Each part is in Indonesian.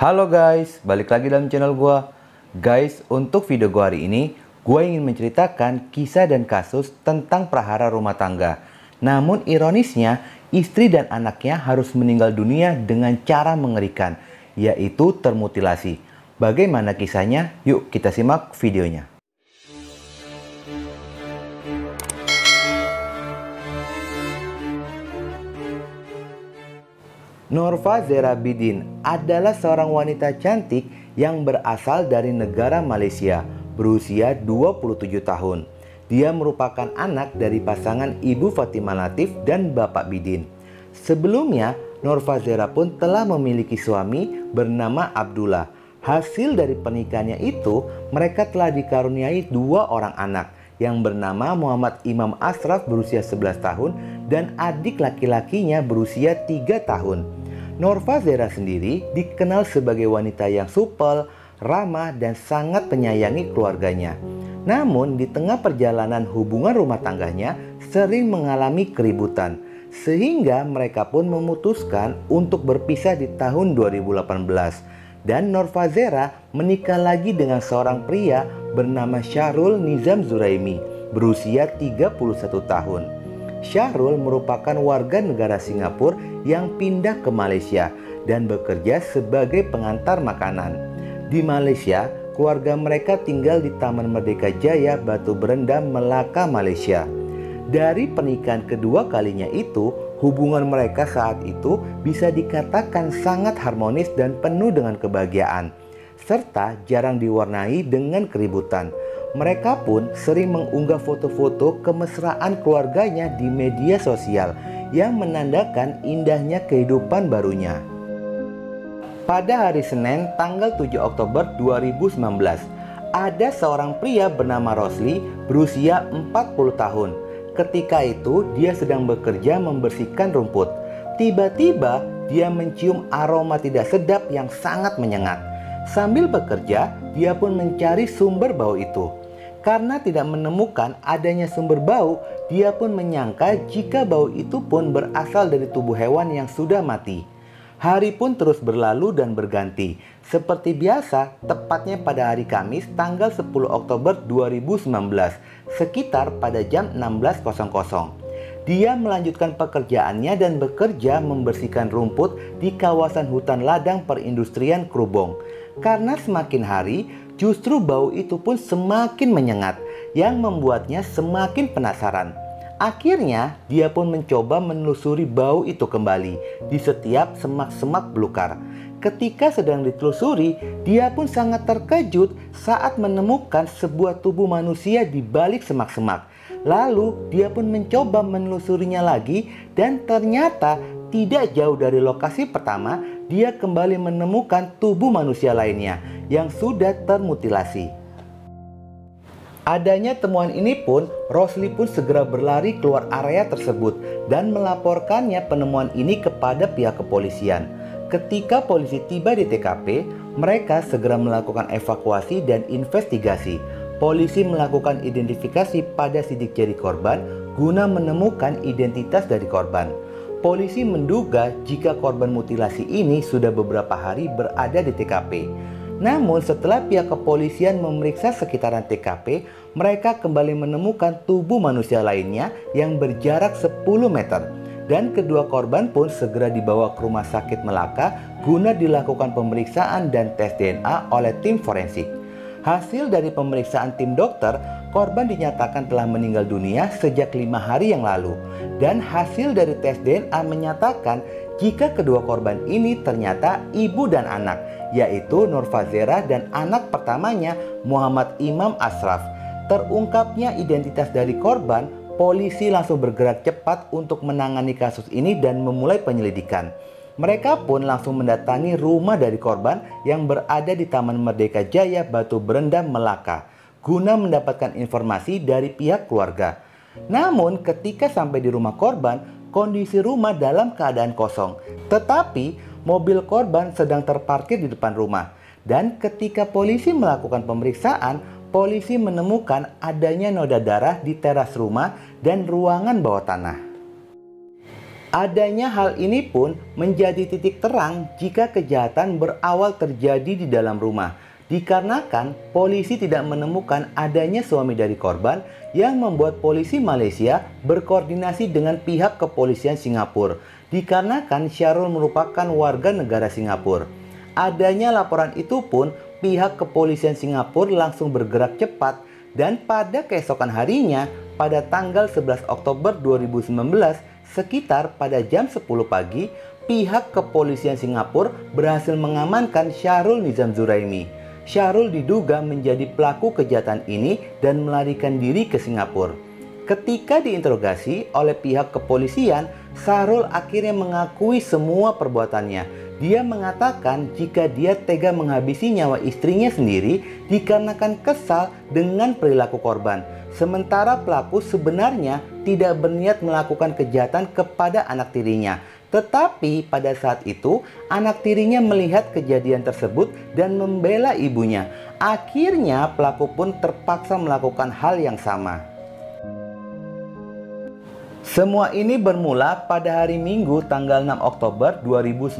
Halo guys, balik lagi dalam channel gua. Guys, untuk video gua hari ini, gua ingin menceritakan kisah dan kasus tentang prahara rumah tangga. Namun ironisnya, istri dan anaknya harus meninggal dunia dengan cara mengerikan, yaitu termutilasi. Bagaimana kisahnya? Yuk kita simak videonya. Norva Zerabidin adalah seorang wanita cantik yang berasal dari negara Malaysia, berusia 27 tahun. Dia merupakan anak dari pasangan Ibu Fatimah Latif dan Bapak Bidin. Sebelumnya, Norva Zera pun telah memiliki suami bernama Abdullah. Hasil dari pernikahannya itu, mereka telah dikaruniai dua orang anak yang bernama Muhammad Imam Ashraf berusia 11 tahun dan adik laki-lakinya berusia 3 tahun. Norva Zera sendiri dikenal sebagai wanita yang supel, ramah, dan sangat menyayangi keluarganya. Namun di tengah perjalanan hubungan rumah tangganya sering mengalami keributan, sehingga mereka pun memutuskan untuk berpisah di tahun 2018. Dan Norva Zera menikah lagi dengan seorang pria bernama Syahrul Nizam Zuraimi berusia 31 tahun. Syahrul merupakan warga negara Singapura yang pindah ke Malaysia dan bekerja sebagai pengantar makanan. Di Malaysia, keluarga mereka tinggal di Taman Merdeka Jaya, Batu Berendam, Melaka, Malaysia. Dari pernikahan kedua kalinya itu, hubungan mereka saat itu bisa dikatakan sangat harmonis dan penuh dengan kebahagiaan, serta jarang diwarnai dengan keributan. Mereka pun sering mengunggah foto-foto kemesraan keluarganya di media sosial yang menandakan indahnya kehidupan barunya. Pada hari Senin tanggal 7 Oktober 2019, ada seorang pria bernama Rosli berusia 40 tahun. Ketika itu dia sedang bekerja membersihkan rumput. Tiba-tiba dia mencium aroma tidak sedap yang sangat menyengat. Sambil bekerja, dia pun mencari sumber bau itu. Karena tidak menemukan adanya sumber bau, dia pun menyangka jika bau itu pun berasal dari tubuh hewan yang sudah mati. Hari pun terus berlalu dan berganti. Seperti biasa, tepatnya pada hari Kamis tanggal 10 Oktober 2019, sekitar pada jam 16.00. Dia melanjutkan pekerjaannya dan bekerja membersihkan rumput di kawasan hutan ladang perindustrian Krubong. Karena semakin hari, justru bau itu pun semakin menyengat, yang membuatnya semakin penasaran. Akhirnya, dia pun mencoba menelusuri bau itu kembali di setiap semak-semak belukar. Ketika sedang ditelusuri, dia pun sangat terkejut saat menemukan sebuah tubuh manusia di balik semak-semak. Lalu, dia pun mencoba menelusurinya lagi dan ternyata tidak jauh dari lokasi pertama, dia kembali menemukan tubuh manusia lainnya yang sudah termutilasi. Adanya temuan ini pun, Rosli pun segera berlari keluar area tersebut dan melaporkannya penemuan ini kepada pihak kepolisian. Ketika polisi tiba di TKP, mereka segera melakukan evakuasi dan investigasi. Polisi melakukan identifikasi pada sidik jari korban guna menemukan identitas dari korban. Polisi menduga jika korban mutilasi ini sudah beberapa hari berada di TKP. Namun setelah pihak kepolisian memeriksa sekitaran TKP, mereka kembali menemukan tubuh manusia lainnya yang berjarak 10 meter. Dan kedua korban pun segera dibawa ke rumah sakit Melaka guna dilakukan pemeriksaan dan tes DNA oleh tim forensik. Hasil dari pemeriksaan tim dokter, korban dinyatakan telah meninggal dunia sejak 5 hari yang lalu. Dan hasil dari tes DNA menyatakan jika kedua korban ini ternyata ibu dan anak, yaitu Norva Zera dan anak pertamanya Muhammad Imam Ashraf. Terungkapnya identitas dari korban, polisi langsung bergerak cepat untuk menangani kasus ini dan memulai penyelidikan. Mereka pun langsung mendatangi rumah dari korban yang berada di Taman Merdeka Jaya, Batu Berendam, Melaka, guna mendapatkan informasi dari pihak keluarga. Namun ketika sampai di rumah korban, kondisi rumah dalam keadaan kosong. Tetapi mobil korban sedang terparkir di depan rumah. Dan ketika polisi melakukan pemeriksaan, polisi menemukan adanya noda darah di teras rumah dan ruangan bawah tanah. Adanya hal ini pun menjadi titik terang jika kejahatan berawal terjadi di dalam rumah, dikarenakan polisi tidak menemukan adanya suami dari korban yang membuat polisi Malaysia berkoordinasi dengan pihak kepolisian Singapura, dikarenakan Syahrul merupakan warga negara Singapura. Adanya laporan itu pun pihak kepolisian Singapura langsung bergerak cepat, dan pada keesokan harinya pada tanggal 11 Oktober 2019 sekitar pada jam 10 pagi, pihak kepolisian Singapura berhasil mengamankan Syahrul Nizam Zuraimi. Syahrul diduga menjadi pelaku kejahatan ini dan melarikan diri ke Singapura. Ketika diinterogasi oleh pihak kepolisian, Syahrul akhirnya mengakui semua perbuatannya. Dia mengatakan jika dia tega menghabisi nyawa istrinya sendiri dikarenakan kesal dengan perilaku korban. Sementara pelaku sebenarnya tidak berniat melakukan kejahatan kepada anak tirinya. Tetapi pada saat itu anak tirinya melihat kejadian tersebut dan membela ibunya. Akhirnya pelaku pun terpaksa melakukan hal yang sama. Semua ini bermula pada hari Minggu tanggal 6 Oktober 2019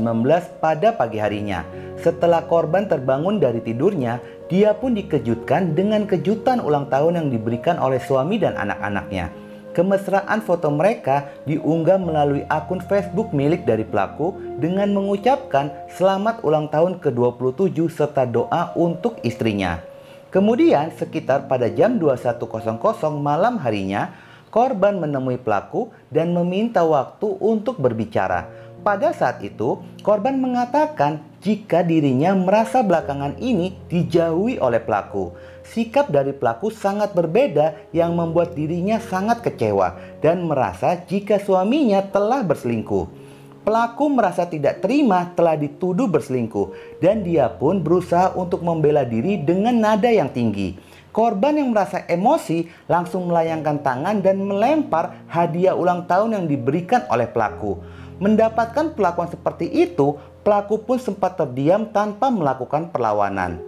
pada pagi harinya. Setelah korban terbangun dari tidurnya, dia pun dikejutkan dengan kejutan ulang tahun yang diberikan oleh suami dan anak-anaknya. Kemesraan foto mereka diunggah melalui akun Facebook milik dari pelaku dengan mengucapkan selamat ulang tahun ke-27 serta doa untuk istrinya. Kemudian sekitar pada jam 21.00 malam harinya, korban menemui pelaku dan meminta waktu untuk berbicara. Pada saat itu, korban mengatakan jika dirinya merasa belakangan ini dijauhi oleh pelaku. Sikap dari pelaku sangat berbeda yang membuat dirinya sangat kecewa dan merasa jika suaminya telah berselingkuh. Pelaku merasa tidak terima telah dituduh berselingkuh dan dia pun berusaha untuk membela diri dengan nada yang tinggi. Korban yang merasa emosi langsung melayangkan tangan dan melempar hadiah ulang tahun yang diberikan oleh pelaku. Mendapatkan perlakuan seperti itu, pelaku pun sempat terdiam tanpa melakukan perlawanan.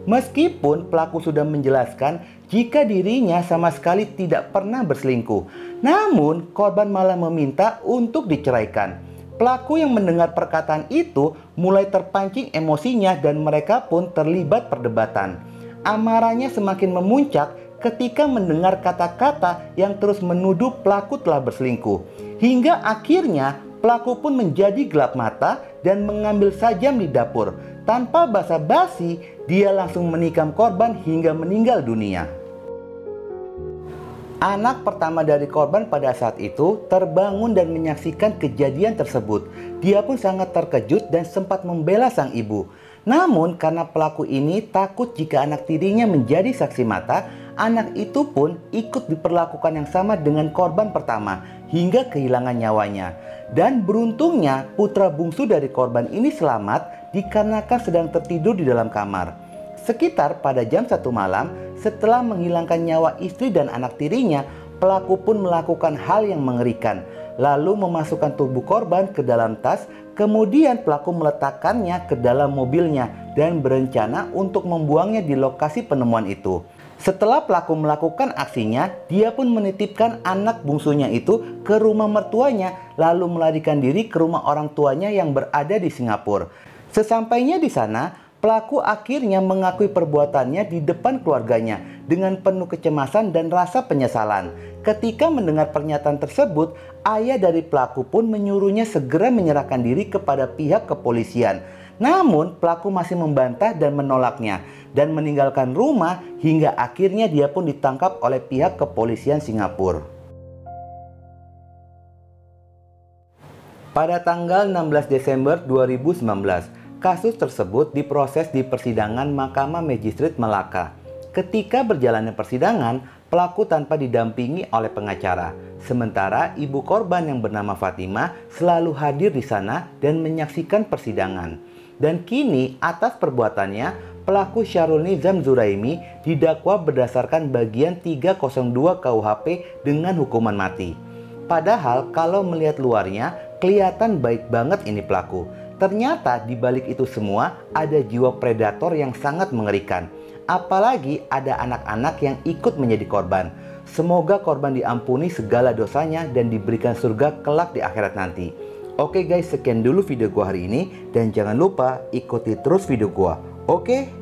Meskipun pelaku sudah menjelaskan jika dirinya sama sekali tidak pernah berselingkuh, namun korban malah meminta untuk diceraikan. Pelaku yang mendengar perkataan itu mulai terpancing emosinya dan mereka pun terlibat perdebatan. Amarahnya semakin memuncak ketika mendengar kata-kata yang terus menuduh pelaku telah berselingkuh. Hingga akhirnya pelaku pun menjadi gelap mata dan mengambil sajam di dapur. Tanpa basa-basi, dia langsung menikam korban hingga meninggal dunia. Anak pertama dari korban pada saat itu terbangun dan menyaksikan kejadian tersebut. Dia pun sangat terkejut dan sempat membela sang ibu. Namun karena pelaku ini takut jika anak tirinya menjadi saksi mata, anak itu pun ikut diperlakukan yang sama dengan korban pertama hingga kehilangan nyawanya. Dan beruntungnya putra bungsu dari korban ini selamat dikarenakan sedang tertidur di dalam kamar. Sekitar pada jam 1 malam setelah menghilangkan nyawa istri dan anak tirinya, pelaku pun melakukan hal yang mengerikan. Lalu memasukkan tubuh korban ke dalam tas, kemudian pelaku meletakkannya ke dalam mobilnya dan berencana untuk membuangnya di lokasi penemuan itu. Setelah pelaku melakukan aksinya, dia pun menitipkan anak bungsunya itu ke rumah mertuanya, lalu melarikan diri ke rumah orang tuanya yang berada di Singapura. Sesampainya di sana, pelaku akhirnya mengakui perbuatannya di depan keluarganya dengan penuh kecemasan dan rasa penyesalan. Ketika mendengar pernyataan tersebut, ayah dari pelaku pun menyuruhnya segera menyerahkan diri kepada pihak kepolisian. Namun pelaku masih membantah dan menolaknya dan meninggalkan rumah hingga akhirnya dia pun ditangkap oleh pihak kepolisian Singapura. Pada tanggal 16 Desember 2019, kasus tersebut diproses di persidangan Mahkamah Magistrate Melaka. Ketika berjalannya persidangan, pelaku tanpa didampingi oleh pengacara. Sementara ibu korban yang bernama Fatimah selalu hadir di sana dan menyaksikan persidangan. Dan kini atas perbuatannya, pelaku Syahrul Nizam Zuraimi didakwa berdasarkan bagian 302 KUHP dengan hukuman mati. Padahal kalau melihat luarnya, kelihatan baik banget ini pelaku. Ternyata di balik itu semua ada jiwa predator yang sangat mengerikan. Apalagi ada anak-anak yang ikut menjadi korban. Semoga korban diampuni segala dosanya dan diberikan surga kelak di akhirat nanti. Oke guys, sekian dulu video gua hari ini dan jangan lupa ikuti terus video gua. Oke?